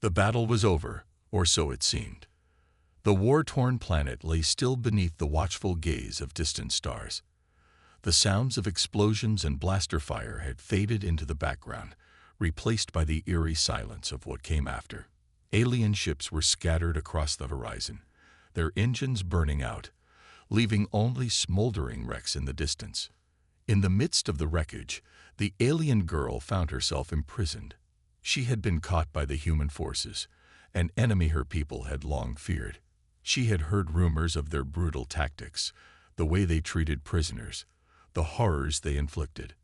The battle was over, or so it seemed. The war-torn planet lay still beneath the watchful gaze of distant stars. The sounds of explosions and blaster fire had faded into the background, replaced by the eerie silence of what came after. Alien ships were scattered across the horizon, their engines burning out, leaving only smoldering wrecks in the distance. In the midst of the wreckage, the alien girl found herself imprisoned. She had been caught by the human forces, an enemy her people had long feared. She had heard rumors of their brutal tactics, the way they treated prisoners, the horrors they inflicted.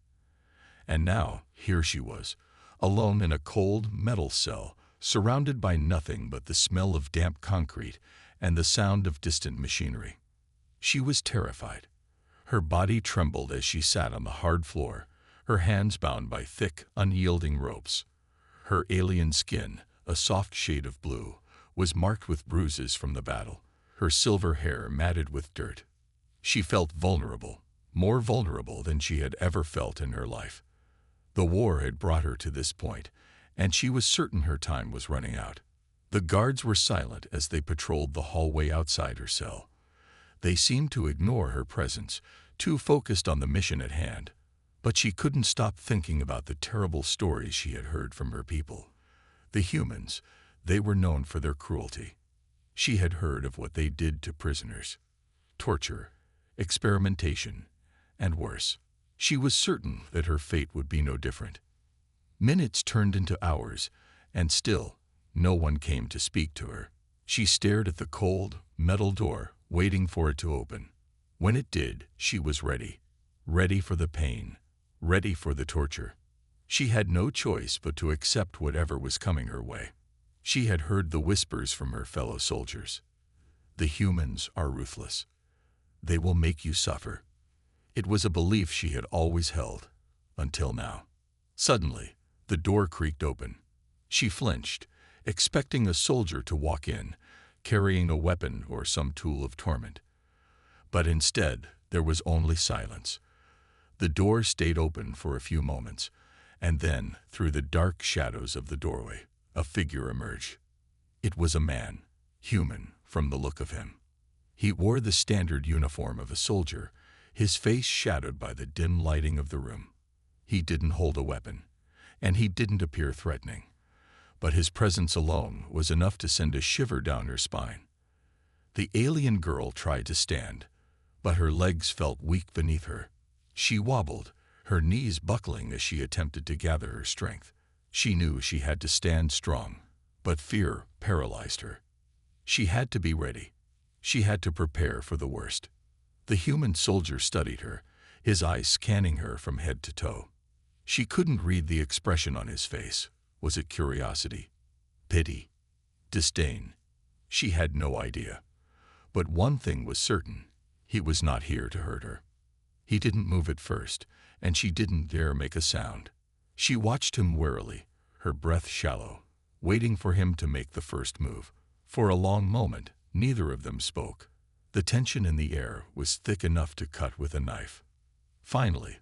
And now, here she was, alone in a cold, metal cell, surrounded by nothing but the smell of damp concrete and the sound of distant machinery. She was terrified. Her body trembled as she sat on the hard floor, her hands bound by thick, unyielding ropes. Her alien skin, a soft shade of blue, was marked with bruises from the battle, her silver hair matted with dirt. She felt vulnerable, more vulnerable than she had ever felt in her life. The war had brought her to this point, and she was certain her time was running out. The guards were silent as they patrolled the hallway outside her cell. They seemed to ignore her presence, too focused on the mission at hand. But she couldn't stop thinking about the terrible stories she had heard from her people. The humans, they were known for their cruelty. She had heard of what they did to prisoners. Torture, experimentation, and worse. She was certain that her fate would be no different. Minutes turned into hours, and still, no one came to speak to her. She stared at the cold, metal door, waiting for it to open. When it did, she was ready. Ready for the pain. Ready for the torture. She had no choice but to accept whatever was coming her way. She had heard the whispers from her fellow soldiers. The humans are ruthless. They will make you suffer. It was a belief she had always held, until now. Suddenly, the door creaked open. She flinched, expecting a soldier to walk in, carrying a weapon or some tool of torment. But instead, there was only silence. The door stayed open for a few moments, and then, through the dark shadows of the doorway, a figure emerged. It was a man, human from the look of him. He wore the standard uniform of a soldier, his face shadowed by the dim lighting of the room. He didn't hold a weapon, and he didn't appear threatening. But his presence alone was enough to send a shiver down her spine. The alien girl tried to stand, but her legs felt weak beneath her. She wobbled, her knees buckling as she attempted to gather her strength. She knew she had to stand strong, but fear paralyzed her. She had to be ready. She had to prepare for the worst. The human soldier studied her, his eyes scanning her from head to toe. She couldn't read the expression on his face. Was it curiosity? Pity? Disdain? She had no idea. But one thing was certain. He was not here to hurt her. He didn't move at first, and she didn't dare make a sound. She watched him warily, her breath shallow, waiting for him to make the first move. For a long moment, neither of them spoke. The tension in the air was thick enough to cut with a knife. Finally,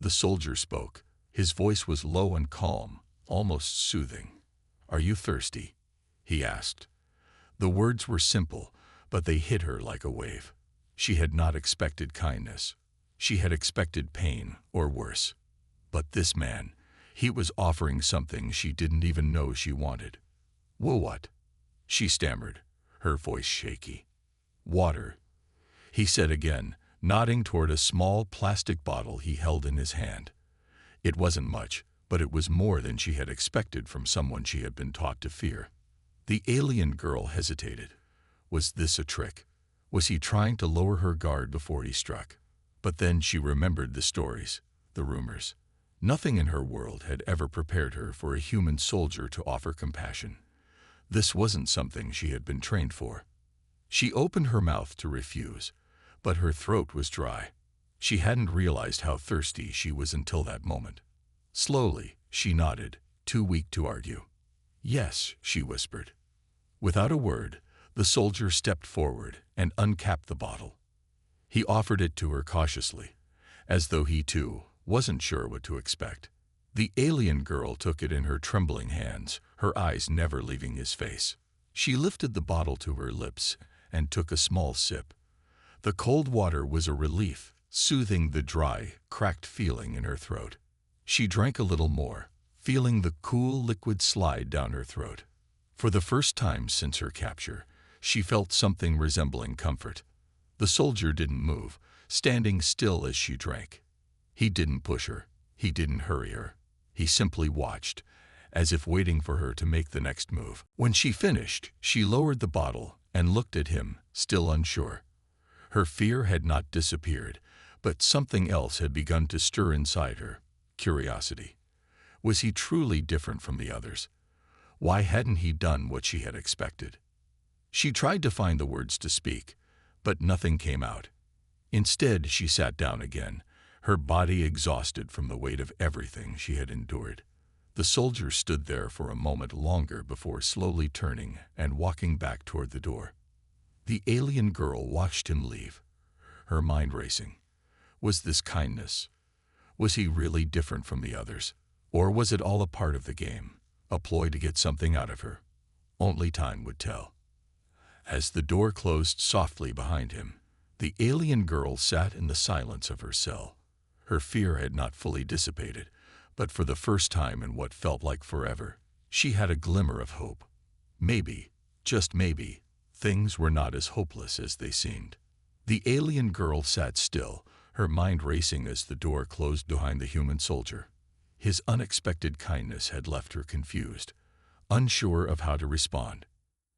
the soldier spoke. His voice was low and calm, almost soothing. "Are you thirsty?" he asked. The words were simple, but they hit her like a wave. She had not expected kindness. She had expected pain, or worse. But this man, he was offering something she didn't even know she wanted. "Well, what?" she stammered, her voice shaky. "Water," he said again, nodding toward a small plastic bottle he held in his hand. It wasn't much, but it was more than she had expected from someone she had been taught to fear. The alien girl hesitated. Was this a trick? Was he trying to lower her guard before he struck? But then she remembered the stories, the rumors. Nothing in her world had ever prepared her for a human soldier to offer compassion. This wasn't something she had been trained for. She opened her mouth to refuse, but her throat was dry. She hadn't realized how thirsty she was until that moment. Slowly, she nodded, too weak to argue. "Yes," she whispered. Without a word, the soldier stepped forward and uncapped the bottle. He offered it to her cautiously, as though he too wasn't sure what to expect. The alien girl took it in her trembling hands, her eyes never leaving his face. She lifted the bottle to her lips and took a small sip. The cold water was a relief, soothing the dry, cracked feeling in her throat. She drank a little more, feeling the cool liquid slide down her throat. For the first time since her capture, she felt something resembling comfort. The soldier didn't move, standing still as she drank. He didn't push her. He didn't hurry her. He simply watched, as if waiting for her to make the next move. When she finished, she lowered the bottle and looked at him, still unsure. Her fear had not disappeared, but something else had begun to stir inside her. Curiosity. Was he truly different from the others? Why hadn't he done what she had expected? She tried to find the words to speak, but nothing came out. Instead, she sat down again, her body exhausted from the weight of everything she had endured. The soldier stood there for a moment longer before slowly turning and walking back toward the door. The alien girl watched him leave, her mind racing. Was this kindness? Was he really different from the others? Or was it all a part of the game, a ploy to get something out of her? Only time would tell. As the door closed softly behind him, the alien girl sat in the silence of her cell. Her fear had not fully dissipated, but for the first time in what felt like forever, she had a glimmer of hope. Maybe, just maybe, things were not as hopeless as they seemed. The alien girl sat still, her mind racing as the door closed behind the human soldier. His unexpected kindness had left her confused, unsure of how to respond.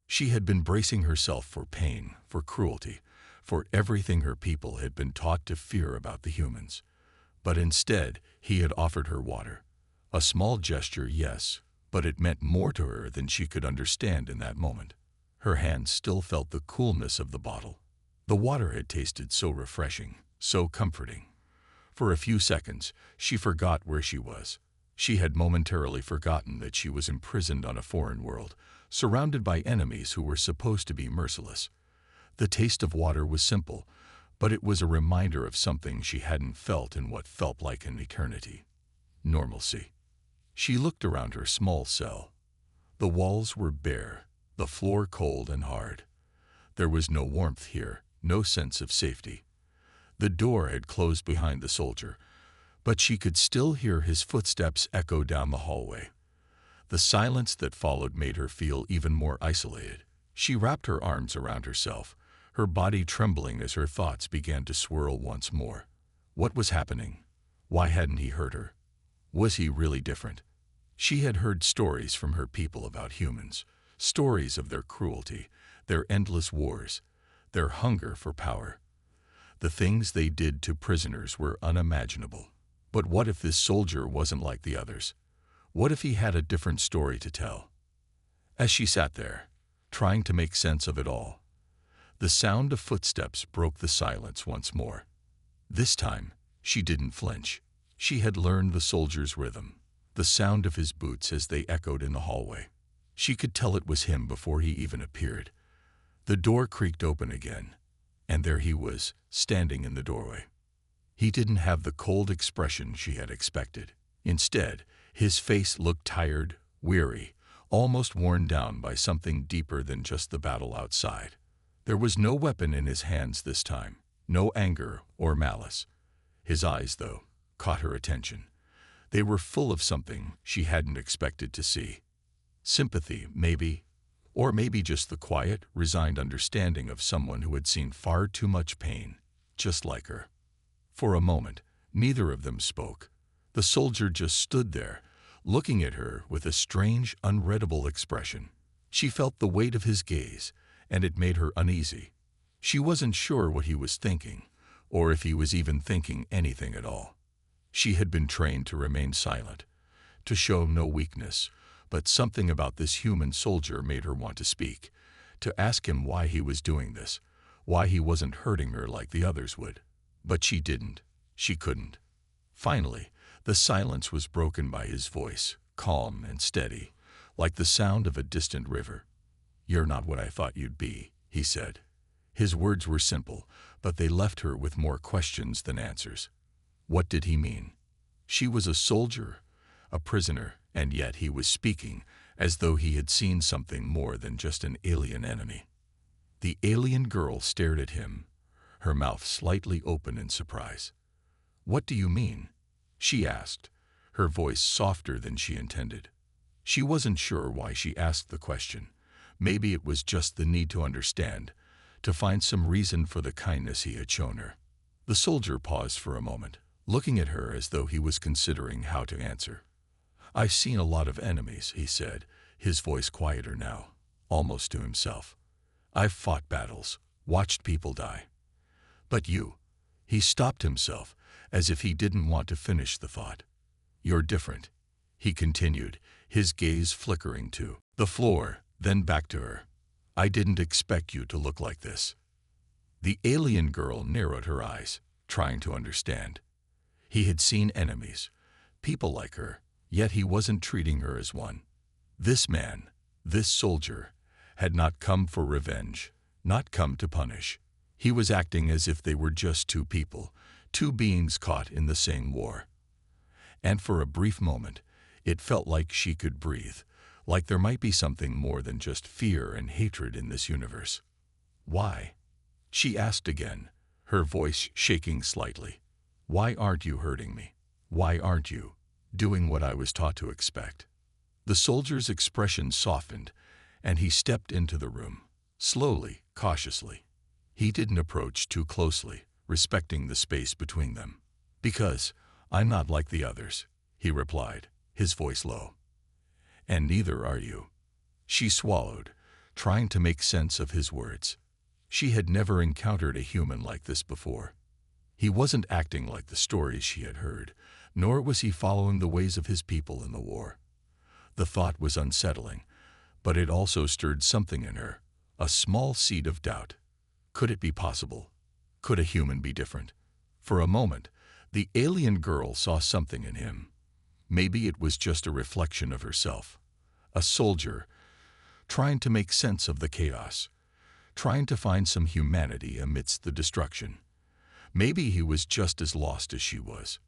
She had been bracing herself for pain, for cruelty, for everything her people had been taught to fear about the humans. But instead, he had offered her water. A small gesture, yes, but it meant more to her than she could understand in that moment. Her hands still felt the coolness of the bottle. The water had tasted so refreshing, so comforting. For a few seconds, she forgot where she was. She had momentarily forgotten that she was imprisoned on a foreign world, surrounded by enemies who were supposed to be merciless. The taste of water was simple, but it was a reminder of something she hadn't felt in what felt like an eternity. Normalcy. She looked around her small cell. The walls were bare, the floor cold and hard. There was no warmth here, no sense of safety. The door had closed behind the soldier, but she could still hear his footsteps echo down the hallway. The silence that followed made her feel even more isolated. She wrapped her arms around herself, her body trembling as her thoughts began to swirl once more. What was happening? Why hadn't he hurt her? Was he really different? She had heard stories from her people about humans, stories of their cruelty, their endless wars, their hunger for power. The things they did to prisoners were unimaginable. But what if this soldier wasn't like the others? What if he had a different story to tell? As she sat there, trying to make sense of it all, the sound of footsteps broke the silence once more. This time, she didn't flinch. She had learned the soldier's rhythm, the sound of his boots as they echoed in the hallway. She could tell it was him before he even appeared. The door creaked open again, and there he was, standing in the doorway. He didn't have the cold expression she had expected. Instead, his face looked tired, weary, almost worn down by something deeper than just the battle outside. There was no weapon in his hands this time, no anger or malice. His eyes, though, caught her attention. They were full of something she hadn't expected to see. Sympathy, maybe, or maybe just the quiet, resigned understanding of someone who had seen far too much pain, just like her. For a moment, neither of them spoke. The soldier just stood there, looking at her with a strange, unreadable expression. She felt the weight of his gaze, and it made her uneasy. She wasn't sure what he was thinking, or if he was even thinking anything at all. She had been trained to remain silent, to show no weakness, but something about this human soldier made her want to speak, to ask him why he was doing this, why he wasn't hurting her like the others would. But she didn't. She couldn't. Finally, the silence was broken by his voice, calm and steady, like the sound of a distant river. "You're not what I thought you'd be," he said. His words were simple, but they left her with more questions than answers. What did he mean? She was a soldier, a prisoner, and yet he was speaking as though he had seen something more than just an alien enemy. The alien girl stared at him, her mouth slightly open in surprise. "What do you mean?" she asked, her voice softer than she intended. She wasn't sure why she asked the question. Maybe it was just the need to understand, to find some reason for the kindness he had shown her. The soldier paused for a moment, looking at her as though he was considering how to answer. "I've seen a lot of enemies," he said, his voice quieter now, almost to himself. "I've fought battles, watched people die. But you—" He stopped himself, as if he didn't want to finish the thought. "You're different," he continued, his gaze flickering to the floor, then back to her. "I didn't expect you to look like this." The alien girl narrowed her eyes, trying to understand. He had seen enemies, people like her, yet he wasn't treating her as one. This man, this soldier, had not come for revenge, not come to punish. He was acting as if they were just two people, two beings caught in the same war. And for a brief moment, it felt like she could breathe, like there might be something more than just fear and hatred in this universe. "Why?" she asked again, her voice shaking slightly. "Why aren't you hurting me? Why aren't you doing what I was taught to expect?" The soldier's expression softened, and he stepped into the room, slowly, cautiously. He didn't approach too closely, respecting the space between them. "Because I'm not like the others," he replied, his voice low. "And neither are you." She swallowed, trying to make sense of his words. She had never encountered a human like this before. He wasn't acting like the stories she had heard, nor was he following the ways of his people in the war. The thought was unsettling, but it also stirred something in her, a small seed of doubt. Could it be possible? Could a human be different? For a moment, the alien girl saw something in him. Maybe it was just a reflection of herself. A soldier, trying to make sense of the chaos, trying to find some humanity amidst the destruction. Maybe he was just as lost as she was.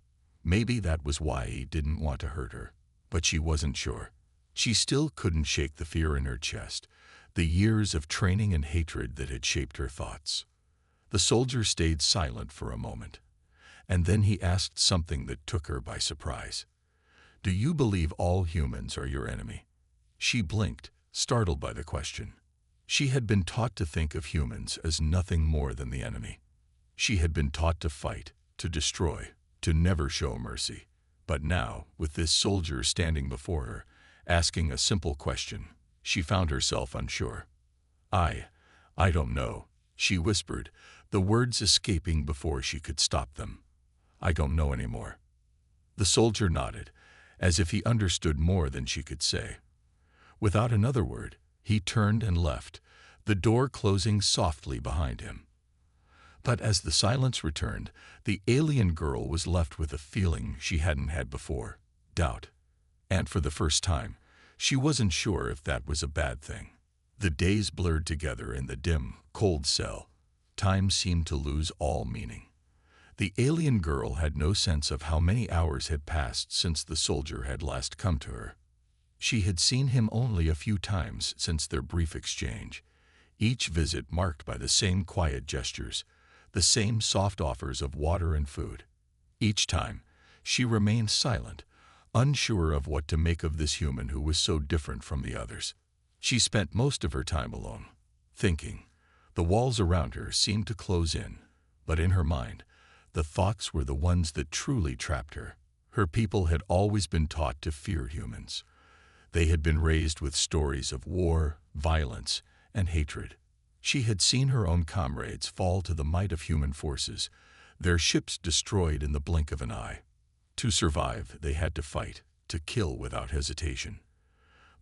Maybe that was why he didn't want to hurt her. But she wasn't sure. She still couldn't shake the fear in her chest, the years of training and hatred that had shaped her thoughts. The soldier stayed silent for a moment, and then he asked something that took her by surprise. "Do you believe all humans are your enemy?" She blinked, startled by the question. She had been taught to think of humans as nothing more than the enemy. She had been taught to fight, to destroy, to never show mercy. But now, with this soldier standing before her, asking a simple question, she found herself unsure. I don't know," she whispered, the words escaping before she could stop them. "I don't know anymore." The soldier nodded, as if he understood more than she could say. Without another word, he turned and left, the door closing softly behind him. But as the silence returned, the alien girl was left with a feeling she hadn't had before, doubt. And for the first time, she wasn't sure if that was a bad thing. The days blurred together in the dim, cold cell. Time seemed to lose all meaning. The alien girl had no sense of how many hours had passed since the soldier had last come to her. She had seen him only a few times since their brief exchange, each visit marked by the same quiet gestures, the same soft offers of water and food. Each time, she remained silent, unsure of what to make of this human who was so different from the others. She spent most of her time alone, thinking. The walls around her seemed to close in, but in her mind, the thoughts were the ones that truly trapped her. Her people had always been taught to fear humans. They had been raised with stories of war, violence, and hatred. She had seen her own comrades fall to the might of human forces, their ships destroyed in the blink of an eye. To survive, they had to fight, to kill without hesitation.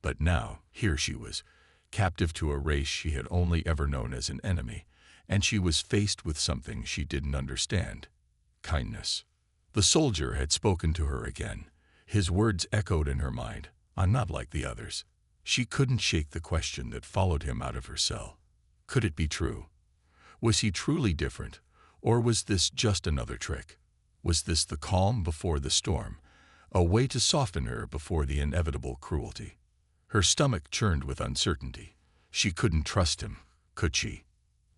But now, here she was, captive to a race she had only ever known as an enemy, and she was faced with something she didn't understand: kindness. The soldier had spoken to her again. His words echoed in her mind. "I'm not like the others." She couldn't shake the question that followed him out of her cell. Could it be true? Was he truly different, or was this just another trick? Was this the calm before the storm, a way to soften her before the inevitable cruelty. Her stomach churned with uncertainty. She couldn't trust him, could she?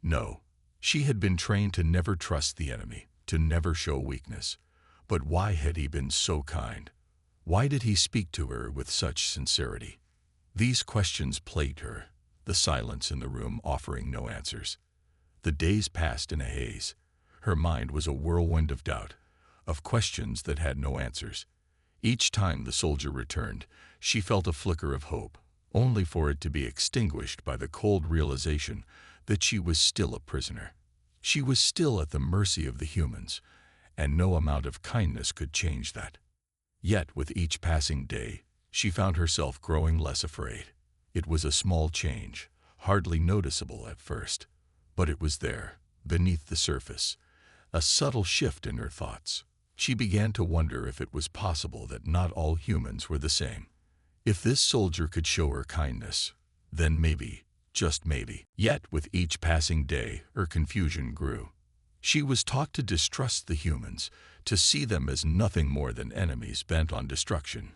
No. She had been trained to never trust the enemy, to never show weakness. But why had he been so kind? Why did he speak to her with such sincerity? These questions plagued her, the silence in the room offering no answers. The days passed in a haze. Her mind was a whirlwind of doubt, of questions that had no answers. Each time the soldier returned, she felt a flicker of hope, only for it to be extinguished by the cold realization that she was still a prisoner. She was still at the mercy of the humans, and no amount of kindness could change that. Yet, with each passing day, she found herself growing less afraid. It was a small change, hardly noticeable at first, but it was there, beneath the surface, a subtle shift in her thoughts. She began to wonder if it was possible that not all humans were the same. If this soldier could show her kindness, then maybe, just maybe. Yet, with each passing day, her confusion grew. She was taught to distrust the humans, to see them as nothing more than enemies bent on destruction.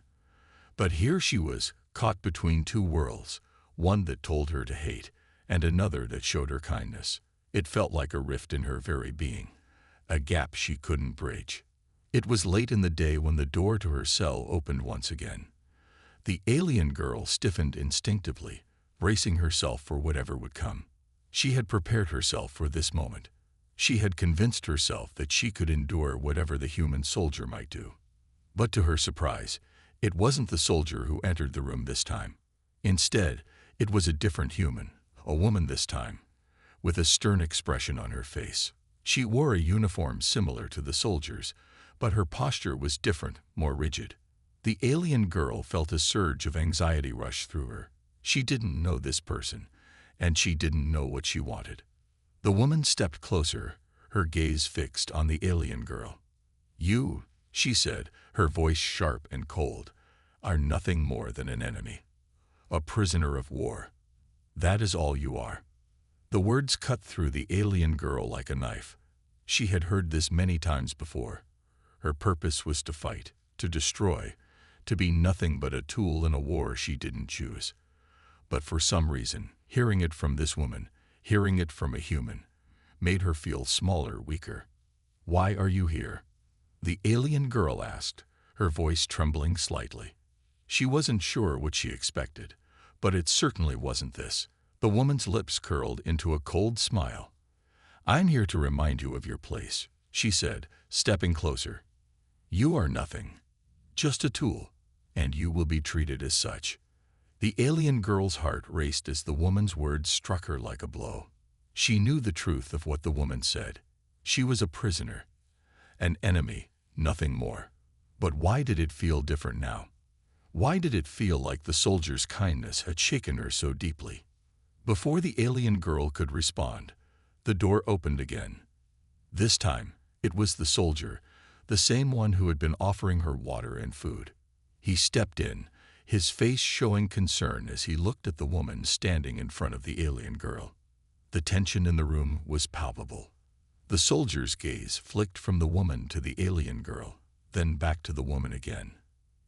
But here she was, caught between two worlds, one that told her to hate, and another that showed her kindness. It felt like a rift in her very being, a gap she couldn't bridge. It was late in the day when the door to her cell opened once again. The alien girl stiffened instinctively, bracing herself for whatever would come. She had prepared herself for this moment. She had convinced herself that she could endure whatever the human soldier might do. But to her surprise, it wasn't the soldier who entered the room this time. Instead, it was a different human, a woman this time, with a stern expression on her face. She wore a uniform similar to the soldier's, but her posture was different, more rigid. The alien girl felt a surge of anxiety rush through her. She didn't know this person, and she didn't know what she wanted. The woman stepped closer, her gaze fixed on the alien girl. "You," she said, her voice sharp and cold, "are nothing more than an enemy. A prisoner of war. That is all you are." The words cut through the alien girl like a knife. She had heard this many times before. Her purpose was to fight, to destroy, to be nothing but a tool in a war she didn't choose. But for some reason, hearing it from this woman, hearing it from a human, made her feel smaller, weaker. "Why are you here?" the alien girl asked, her voice trembling slightly. She wasn't sure what she expected, but it certainly wasn't this. The woman's lips curled into a cold smile. "I'm here to remind you of your place," she said, stepping closer. "You are nothing, just a tool, and you will be treated as such." The alien girl's heart raced as the woman's words struck her like a blow. She knew the truth of what the woman said. She was a prisoner, an enemy, nothing more. But why did it feel different now? Why did it feel like the soldier's kindness had shaken her so deeply? Before the alien girl could respond, the door opened again. This time, it was the soldier, the same one who had been offering her water and food. He stepped in, his face showing concern as he looked at the woman standing in front of the alien girl. The tension in the room was palpable. The soldier's gaze flicked from the woman to the alien girl, then back to the woman again.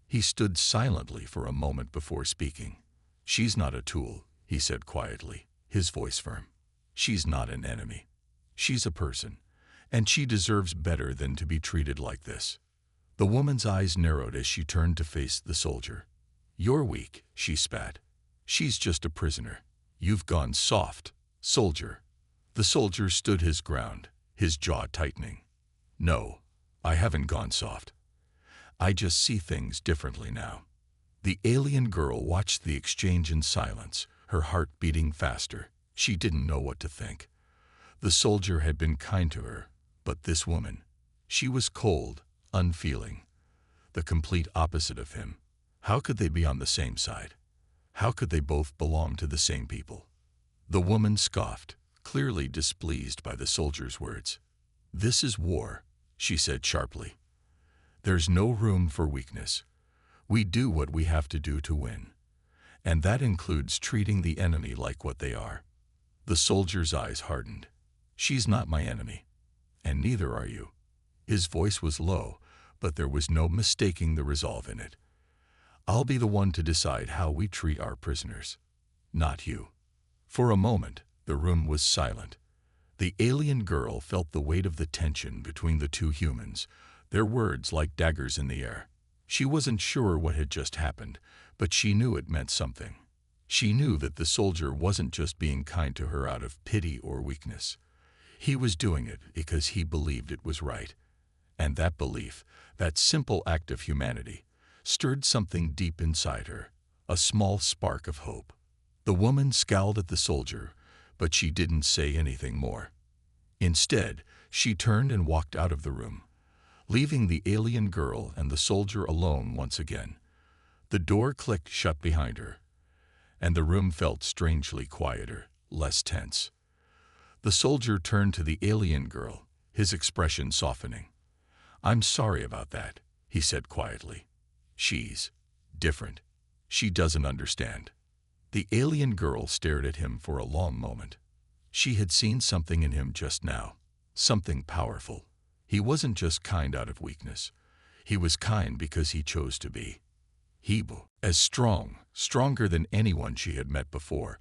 He stood silently for a moment before speaking. "She's not a tool," he said quietly, his voice firm. "She's not an enemy. She's a person, and she deserves better than to be treated like this." The woman's eyes narrowed as she turned to face the soldier. "You're weak," she spat. "She's just a prisoner. You've gone soft, soldier." The soldier stood his ground, his jaw tightening. "No, I haven't gone soft. I just see things differently now." The alien girl watched the exchange in silence, her heart beating faster. She didn't know what to think. The soldier had been kind to her, but this woman, she was cold, unfeeling, the complete opposite of him. How could they be on the same side? How could they both belong to the same people? The woman scoffed, clearly displeased by the soldier's words. "This is war," she said sharply. "There's no room for weakness. We do what we have to do to win. And that includes treating the enemy like what they are." The soldier's eyes hardened. "She's not my enemy, and neither are you." His voice was low, but there was no mistaking the resolve in it. "I'll be the one to decide how we treat our prisoners, not you." For a moment, the room was silent. The alien girl felt the weight of the tension between the two humans, their words like daggers in the air. She wasn't sure what had just happened, but she knew it meant something. She knew that the soldier wasn't just being kind to her out of pity or weakness. He was doing it because he believed it was right. And that belief, that simple act of humanity, stirred something deep inside her, a small spark of hope. The woman scowled at the soldier, but she didn't say anything more. Instead, she turned and walked out of the room, leaving the alien girl and the soldier alone once again. The door clicked shut behind her, and the room felt strangely quieter, less tense. The soldier turned to the alien girl, his expression softening. "I'm sorry about that," he said quietly. "She's different. She doesn't understand." The alien girl stared at him for a long moment. She had seen something in him just now, something powerful. He wasn't just kind out of weakness. He was kind because he chose to be. He was strong, stronger than anyone she had met before,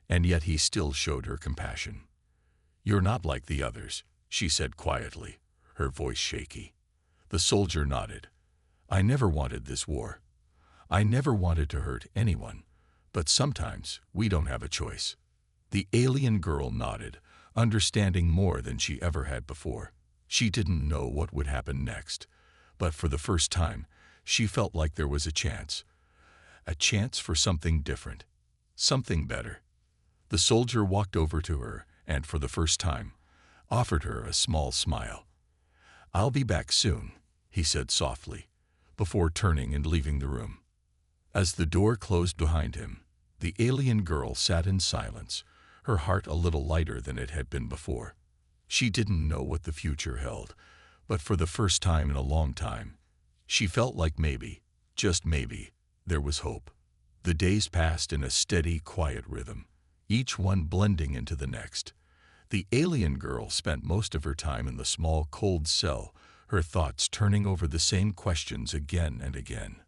and yet he still showed her compassion. "You're not like the others," she said quietly, her voice shaky. The soldier nodded. "I never wanted this war. I never wanted to hurt anyone, but sometimes we don't have a choice." The alien girl nodded, understanding more than she ever had before. She didn't know what would happen next, but for the first time, she felt like there was a chance for something different, something better. The soldier walked over to her and, for the first time, offered her a small smile. "I'll be back soon," he said softly, before turning and leaving the room. As the door closed behind him, the alien girl sat in silence, her heart a little lighter than it had been before. She didn't know what the future held, but for the first time in a long time, she felt like maybe, just maybe, there was hope. The days passed in a steady, quiet rhythm, each one blending into the next. The alien girl spent most of her time in the small, cold cell, her thoughts turning over the same questions again and again.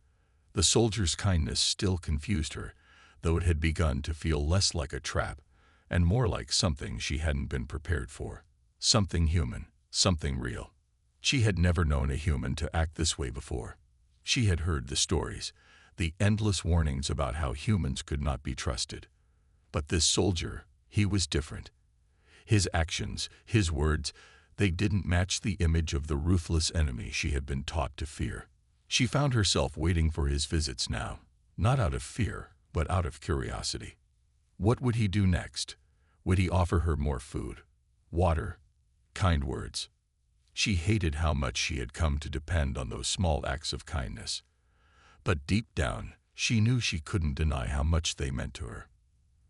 The soldier's kindness still confused her, though it had begun to feel less like a trap and more like something she hadn't been prepared for. Something human, something real. She had never known a human to act this way before. She had heard the stories, the endless warnings about how humans could not be trusted. But this soldier, he was different. His actions, his words, they didn't match the image of the ruthless enemy she had been taught to fear. She found herself waiting for his visits now, not out of fear, but out of curiosity. What would he do next? Would he offer her more food, water, kind words? She hated how much she had come to depend on those small acts of kindness. But deep down, she knew she couldn't deny how much they meant to her.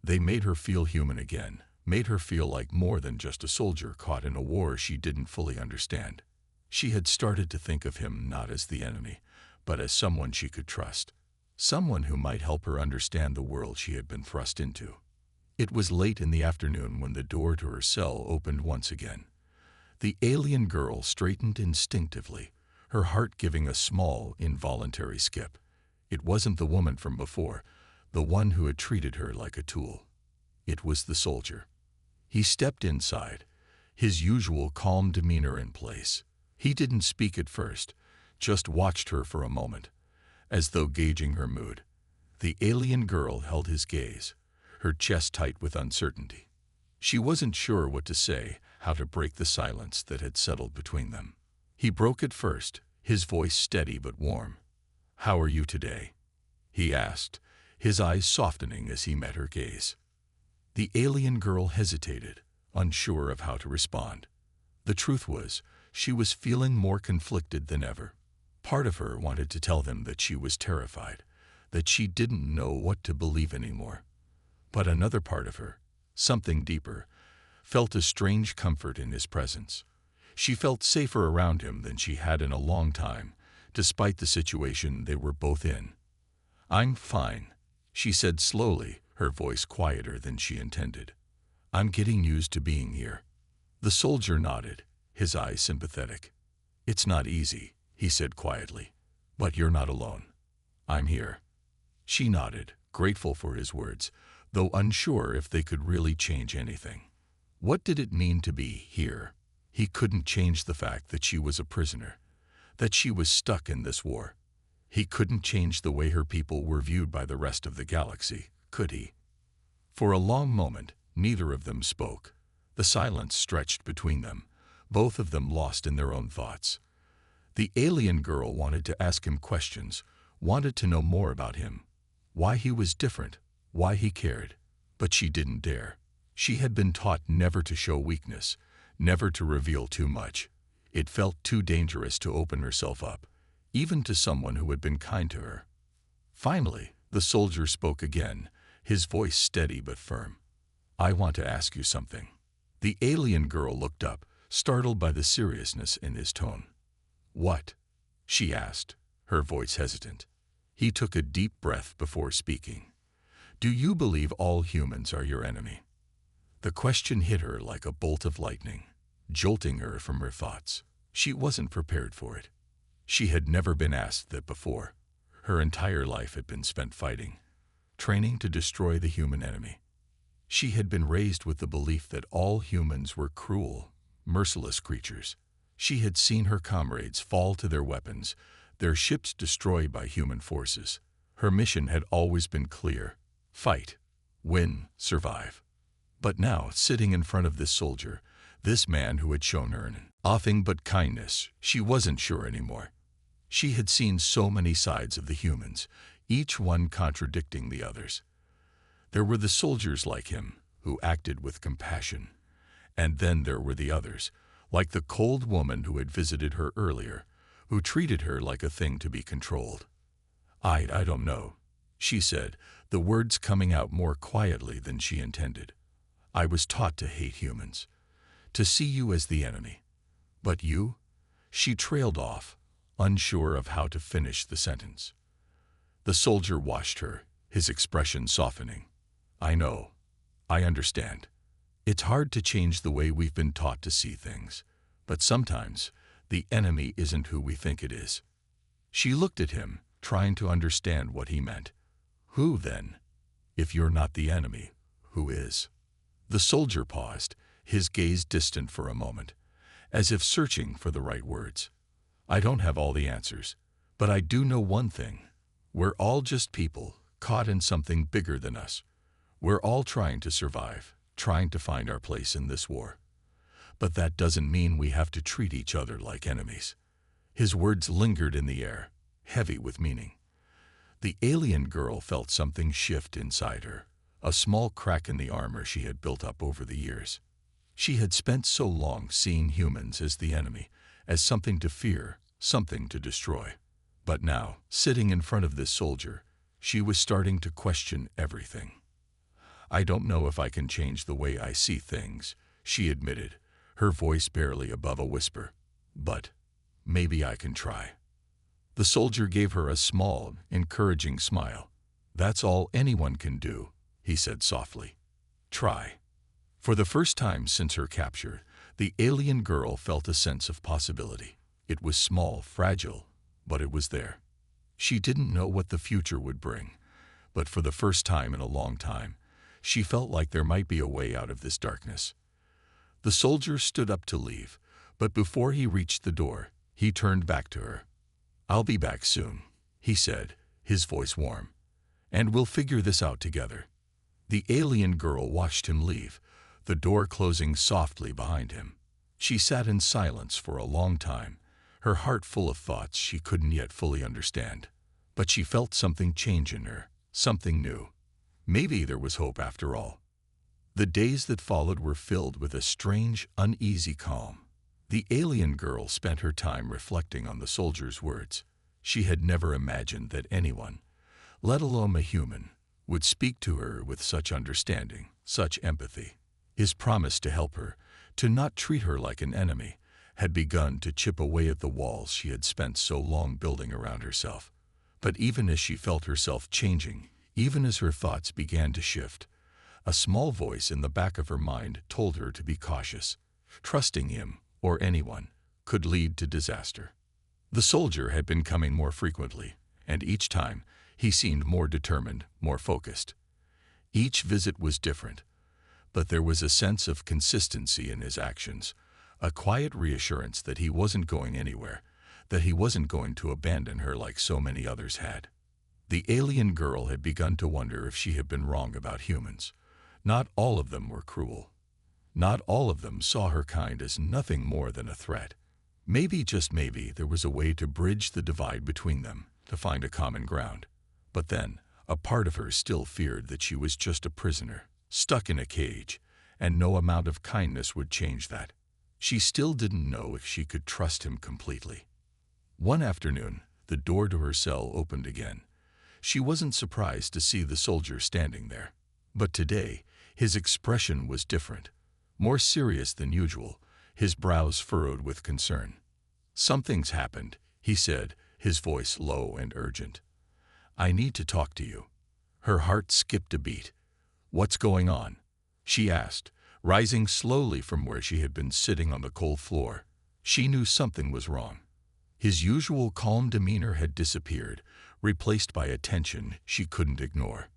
They made her feel human again, made her feel like more than just a soldier caught in a war she didn't fully understand. She had started to think of him not as the enemy, but as someone she could trust, someone who might help her understand the world she had been thrust into. It was late in the afternoon when the door to her cell opened once again. The alien girl straightened instinctively, her heart giving a small, involuntary skip. It wasn't the woman from before, the one who had treated her like a tool. It was the soldier. He stepped inside, his usual calm demeanor in place. He didn't speak at first, just watched her for a moment, as though gauging her mood. The alien girl held his gaze, her chest tight with uncertainty. She wasn't sure what to say, how to break the silence that had settled between them. He broke it first, his voice steady but warm. "How are you today?" he asked, his eyes softening as he met her gaze. The alien girl hesitated, unsure of how to respond. The truth was, she was feeling more conflicted than ever. Part of her wanted to tell him that she was terrified, that she didn't know what to believe anymore. But another part of her, something deeper, felt a strange comfort in his presence. She felt safer around him than she had in a long time, despite the situation they were both in. "I'm fine," she said slowly, her voice quieter than she intended. "I'm getting used to being here." The soldier nodded, his eyes sympathetic. "It's not easy," he said quietly. "But you're not alone. I'm here." She nodded, grateful for his words, though unsure if they could really change anything. What did it mean to be here? He couldn't change the fact that she was a prisoner, that she was stuck in this war. He couldn't change the way her people were viewed by the rest of the galaxy, could he? For a long moment, neither of them spoke. The silence stretched between them, both of them lost in their own thoughts. The alien girl wanted to ask him questions, wanted to know more about him, why he was different, why he cared, but she didn't dare. She had been taught never to show weakness, never to reveal too much. It felt too dangerous to open herself up, even to someone who had been kind to her. Finally, the soldier spoke again, his voice steady but firm. "I want to ask you something." The alien girl looked up, startled by the seriousness in his tone. "What?" she asked, her voice hesitant. He took a deep breath before speaking. "Do you believe all humans are your enemy?" The question hit her like a bolt of lightning, jolting her from her thoughts. She wasn't prepared for it. She had never been asked that before. Her entire life had been spent fighting, training to destroy the human enemy. She had been raised with the belief that all humans were cruel, merciless creatures. She had seen her comrades fall to their weapons, their ships destroyed by human forces. Her mission had always been clear: fight, win, survive. But now, sitting in front of this soldier, this man who had shown her nothing but kindness, she wasn't sure anymore. She had seen so many sides of the humans, each one contradicting the others. There were the soldiers like him, who acted with compassion. And then there were the others, like the cold woman who had visited her earlier, who treated her like a thing to be controlled. I don't know," she said, the words coming out more quietly than she intended. "I was taught to hate humans, to see you as the enemy. But you?" She trailed off, unsure of how to finish the sentence. The soldier watched her, his expression softening. "I know. I understand. It's hard to change the way we've been taught to see things, but sometimes the enemy isn't who we think it is." She looked at him, trying to understand what he meant. "Who, then? If you're not the enemy, who is?" The soldier paused, his gaze distant for a moment, as if searching for the right words. "I don't have all the answers, but I do know one thing. We're all just people, caught in something bigger than us. We're all trying to survive, trying to find our place in this war. But that doesn't mean we have to treat each other like enemies." His words lingered in the air, heavy with meaning. The alien girl felt something shift inside her, a small crack in the armor she had built up over the years. She had spent so long seeing humans as the enemy, as something to fear, something to destroy. But now, sitting in front of this soldier, she was starting to question everything. "I don't know if I can change the way I see things," she admitted, her voice barely above a whisper. "But maybe I can try." The soldier gave her a small, encouraging smile. "That's all anyone can do," he said softly. "Try." For the first time since her capture, the alien girl felt a sense of possibility. It was small, fragile, but it was there. She didn't know what the future would bring, but for the first time in a long time, she felt like there might be a way out of this darkness. The soldier stood up to leave, but before he reached the door, he turned back to her. "I'll be back soon," he said, his voice warm. "And we'll figure this out together." The alien girl watched him leave, the door closing softly behind him. She sat in silence for a long time, her heart full of thoughts she couldn't yet fully understand. But she felt something change in her, something new. Maybe there was hope after all. The days that followed were filled with a strange, uneasy calm. The alien girl spent her time reflecting on the soldier's words. She had never imagined that anyone, let alone a human, would speak to her with such understanding, such empathy. His promise to help her, to not treat her like an enemy, had begun to chip away at the walls she had spent so long building around herself. But even as she felt herself changing, even as her thoughts began to shift, a small voice in the back of her mind told her to be cautious. Trusting him, or anyone, could lead to disaster. The soldier had been coming more frequently, and each time he seemed more determined, more focused. Each visit was different, but there was a sense of consistency in his actions, a quiet reassurance that he wasn't going anywhere, that he wasn't going to abandon her like so many others had. The alien girl had begun to wonder if she had been wrong about humans. Not all of them were cruel. Not all of them saw her kind as nothing more than a threat. Maybe, just maybe, there was a way to bridge the divide between them, to find a common ground. But then, a part of her still feared that she was just a prisoner, stuck in a cage, and no amount of kindness would change that. She still didn't know if she could trust him completely. One afternoon, the door to her cell opened again. She wasn't surprised to see the soldier standing there. But today, his expression was different, more serious than usual, his brows furrowed with concern. "Something's happened," he said, his voice low and urgent. "I need to talk to you." Her heart skipped a beat. "What's going on?" she asked, rising slowly from where she had been sitting on the cold floor. She knew something was wrong. His usual calm demeanor had disappeared, replaced by a tension she couldn't ignore.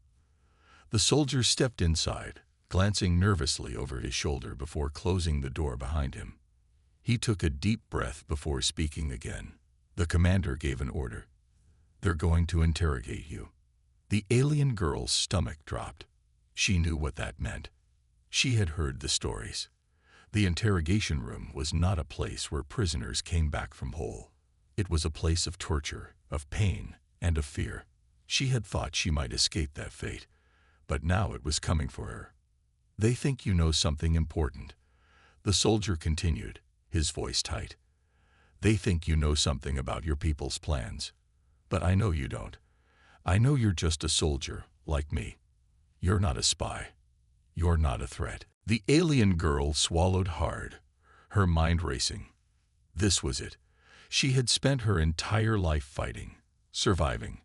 The soldier stepped inside, glancing nervously over his shoulder before closing the door behind him. He took a deep breath before speaking again. The commander gave an order. "They're going to interrogate you." The alien girl's stomach dropped. She knew what that meant. She had heard the stories. The interrogation room was not a place where prisoners came back from whole. It was a place of torture, of pain, and of fear. She had thought she might escape that fate, but now it was coming for her. "They think you know something important," the soldier continued, his voice tight. "They think you know something about your people's plans. But I know you don't. I know you're just a soldier, like me. You're not a spy. You're not a threat." The alien girl swallowed hard, her mind racing. This was it. She had spent her entire life fighting, surviving,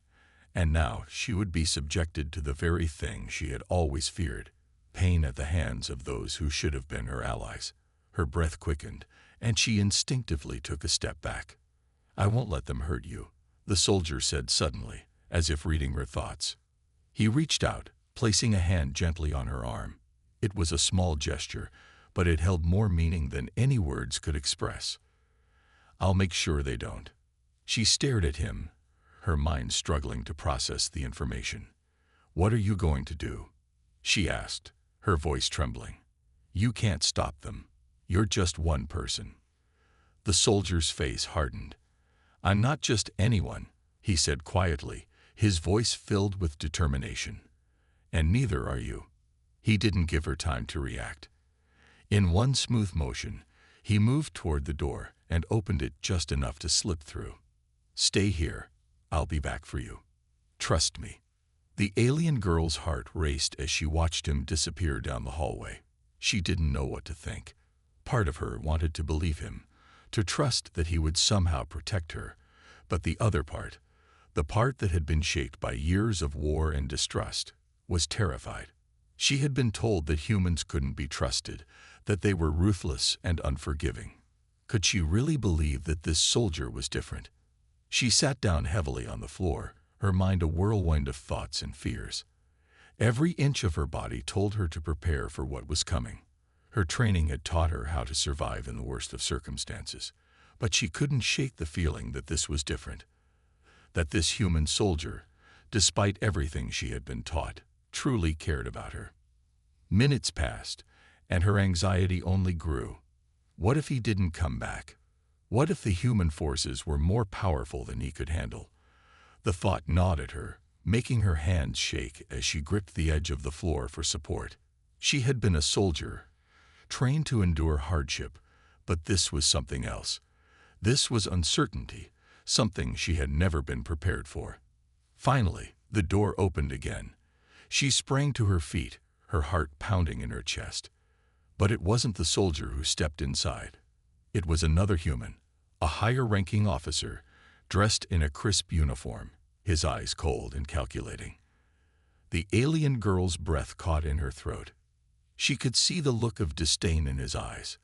and now she would be subjected to the very thing she had always feared, pain at the hands of those who should have been her allies. Her breath quickened, and she instinctively took a step back. "I won't let them hurt you," the soldier said suddenly, as if reading her thoughts. He reached out, placing a hand gently on her arm. It was a small gesture, but it held more meaning than any words could express. "I'll make sure they don't." She stared at him, her mind struggling to process the information. "What are you going to do?" she asked, her voice trembling. "You can't stop them. You're just one person." The soldier's face hardened. "I'm not just anyone," he said quietly, his voice filled with determination. "And neither are you." He didn't give her time to react. In one smooth motion, he moved toward the door and opened it just enough to slip through. "Stay here. I'll be back for you. Trust me." The alien girl's heart raced as she watched him disappear down the hallway. She didn't know what to think. Part of her wanted to believe him, to trust that he would somehow protect her, but the other part, the part that had been shaped by years of war and distrust, was terrified. She had been told that humans couldn't be trusted, that they were ruthless and unforgiving. Could she really believe that this soldier was different? She sat down heavily on the floor, her mind a whirlwind of thoughts and fears. Every inch of her body told her to prepare for what was coming. Her training had taught her how to survive in the worst of circumstances, but she couldn't shake the feeling that this was different, that this human soldier, despite everything she had been taught, truly cared about her. Minutes passed, and her anxiety only grew. What if he didn't come back? What if the human forces were more powerful than he could handle? The thought gnawed at her, making her hands shake as she gripped the edge of the floor for support. She had been a soldier, trained to endure hardship, but this was something else. This was uncertainty, something she had never been prepared for. Finally, the door opened again. She sprang to her feet, her heart pounding in her chest. But it wasn't the soldier who stepped inside. It was another human, a higher-ranking officer, dressed in a crisp uniform, his eyes cold and calculating. The alien girl's breath caught in her throat. She could see the look of disdain in his eyes,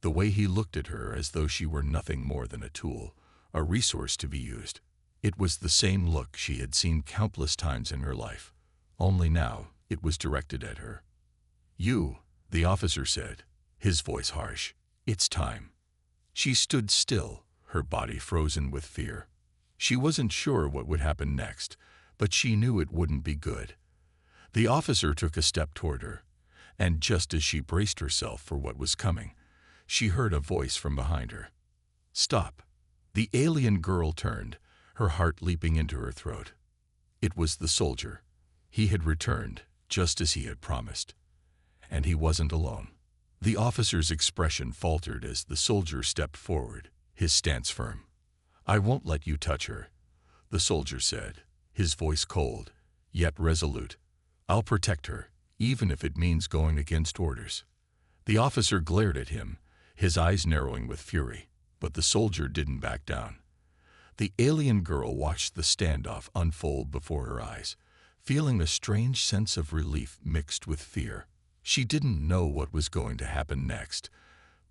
the way he looked at her as though she were nothing more than a tool, a resource to be used. It was the same look she had seen countless times in her life, only now it was directed at her. "You," the officer said, his voice harsh. "It's time." She stood still, her body frozen with fear. She wasn't sure what would happen next, but she knew it wouldn't be good. The officer took a step toward her, and just as she braced herself for what was coming, she heard a voice from behind her. "Stop." The alien girl turned, her heart leaping into her throat. It was the soldier. He had returned, just as he had promised. And he wasn't alone. The officer's expression faltered as the soldier stepped forward, his stance firm. "I won't let you touch her," the soldier said, his voice cold, yet resolute. "I'll protect her, even if it means going against orders." The officer glared at him, his eyes narrowing with fury, but the soldier didn't back down. The alien girl watched the standoff unfold before her eyes, feeling a strange sense of relief mixed with fear. She didn't know what was going to happen next,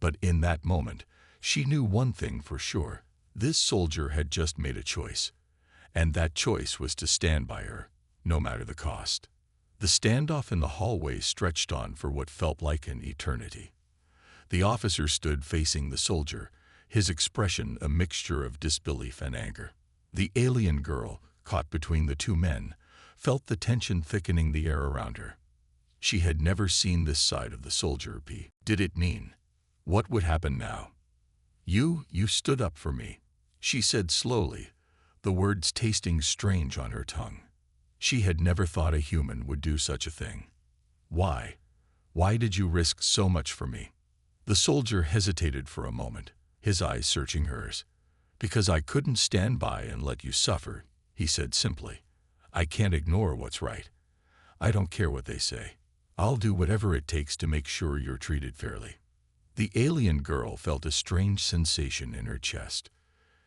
but in that moment, she knew one thing for sure. This soldier had just made a choice, and that choice was to stand by her, no matter the cost. The standoff in the hallway stretched on for what felt like an eternity. The officer stood facing the soldier, his expression a mixture of disbelief and anger. The alien girl, caught between the two men, felt the tension thickening the air around her. She had never seen this side of the soldier. Did it mean? What would happen now? You stood up for me," she said slowly, the words tasting strange on her tongue. She had never thought a human would do such a thing. "Why? Why did you risk so much for me?" The soldier hesitated for a moment, his eyes searching hers. "Because I couldn't stand by and let you suffer," he said simply. "I can't ignore what's right. I don't care what they say. I'll do whatever it takes to make sure you're treated fairly." The alien girl felt a strange sensation in her chest.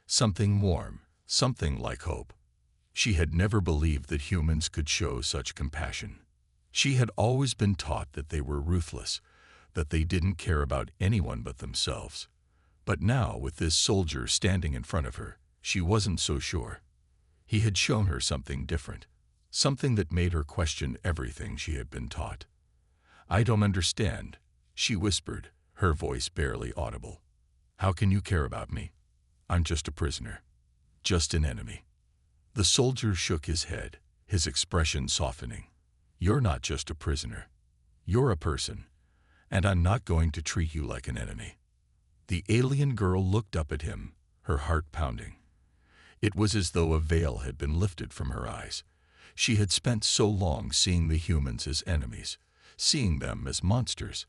Something warm, something like hope. She had never believed that humans could show such compassion. She had always been taught that they were ruthless, that they didn't care about anyone but themselves. But now, with this soldier standing in front of her, she wasn't so sure. He had shown her something different, something that made her question everything she had been taught. "I don't understand," she whispered, her voice barely audible. "How can you care about me? I'm just a prisoner. Just an enemy." The soldier shook his head, his expression softening. "You're not just a prisoner. You're a person, and I'm not going to treat you like an enemy." The alien girl looked up at him, her heart pounding. It was as though a veil had been lifted from her eyes. She had spent so long seeing the humans as enemies, seeing them as monsters.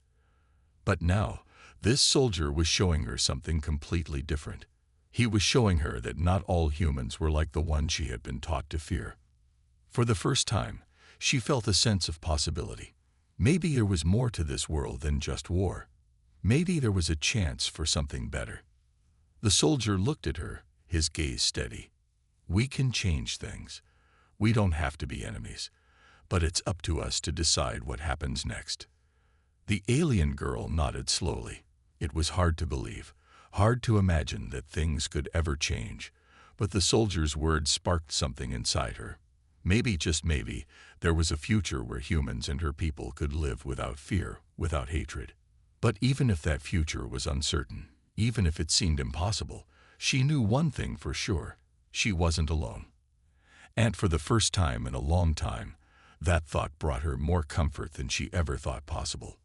But now, this soldier was showing her something completely different. He was showing her that not all humans were like the one she had been taught to fear. For the first time, she felt a sense of possibility. Maybe there was more to this world than just war. Maybe there was a chance for something better. The soldier looked at her, his gaze steady. "We can change things. We don't have to be enemies, but it's up to us to decide what happens next." The alien girl nodded slowly. It was hard to believe, hard to imagine that things could ever change, but the soldier's words sparked something inside her. Maybe, just maybe, there was a future where humans and her people could live without fear, without hatred. But even if that future was uncertain, even if it seemed impossible, she knew one thing for sure: she wasn't alone. And for the first time in a long time, that thought brought her more comfort than she ever thought possible.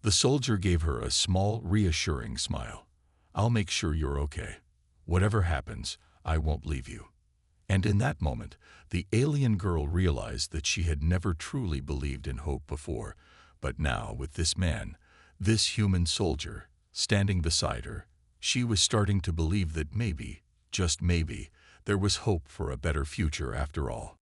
The soldier gave her a small, reassuring smile. "I'll make sure you're okay. Whatever happens, I won't leave you." And in that moment, the alien girl realized that she had never truly believed in hope before, but now, with this man, this human soldier, standing beside her, she was starting to believe that maybe, just maybe, there was hope for a better future after all.